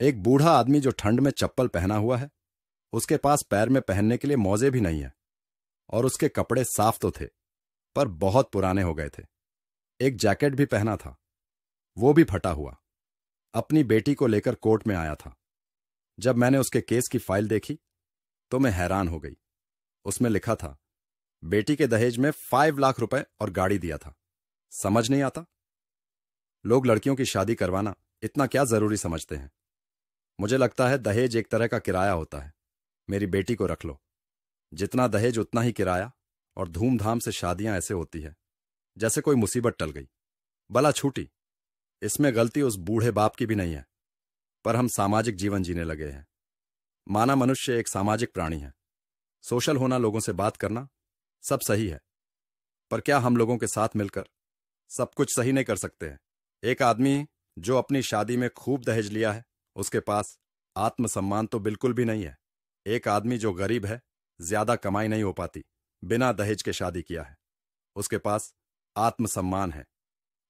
एक बूढ़ा आदमी जो ठंड में चप्पल पहना हुआ है, उसके पास पैर में पहनने के लिए मोजे भी नहीं है, और उसके कपड़े साफ तो थे पर बहुत पुराने हो गए थे। एक जैकेट भी पहना था, वो भी फटा हुआ। अपनी बेटी को लेकर कोर्ट में आया था। जब मैंने उसके केस की फाइल देखी तो मैं हैरान हो गई। उसमें लिखा था, बेटी के दहेज में 5 लाख रुपए और गाड़ी दिया था। समझ नहीं आता, लोग लड़कियों की शादी करवाना इतना क्या जरूरी समझते हैं। मुझे लगता है दहेज एक तरह का किराया होता है। मेरी बेटी को रख लो, जितना दहेज उतना ही किराया, और धूमधाम से शादियां ऐसे होती है जैसे कोई मुसीबत टल गई, बला छूटी। इसमें गलती उस बूढ़े बाप की भी नहीं है, पर हम सामाजिक जीवन जीने लगे हैं। माना मनुष्य एक सामाजिक प्राणी है। सोशल होना, लोगों से बात करना, सब सही है, पर क्या हम लोगों के साथ मिलकर सब कुछ सही नहीं कर सकते हैं? एक आदमी जो अपनी शादी में खूब दहेज लिया है, उसके पास आत्मसम्मान तो बिल्कुल भी नहीं है। एक आदमी जो गरीब है, ज्यादा कमाई नहीं हो पाती, बिना दहेज के शादी किया है, उसके पास आत्मसम्मान है।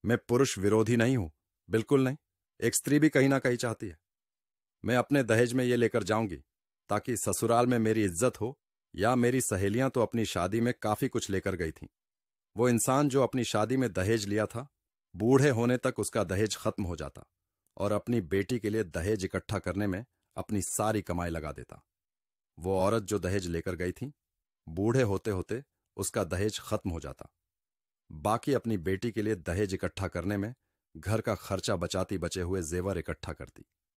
मैं पुरुष विरोधी नहीं हूं, बिल्कुल नहीं। एक स्त्री भी कहीं ना कहीं चाहती है मैं अपने दहेज में ये लेकर जाऊंगी ताकि ससुराल में मेरी इज्जत हो। या मेरी सहेलियां तो अपनी शादी में काफी कुछ लेकर गई थीं। वो इंसान जो अपनी शादी में दहेज लिया था, बूढ़े होने तक उसका दहेज खत्म हो जाता और अपनी बेटी के लिए दहेज इकट्ठा करने में अपनी सारी कमाई लगा देता। वो औरत जो दहेज लेकर गई थी, बूढ़े होते होते उसका दहेज खत्म हो जाता। बाकी अपनी बेटी के लिए दहेज इकट्ठा करने में घर का खर्चा बचाती बचे हुए जेवर इकट्ठा करती।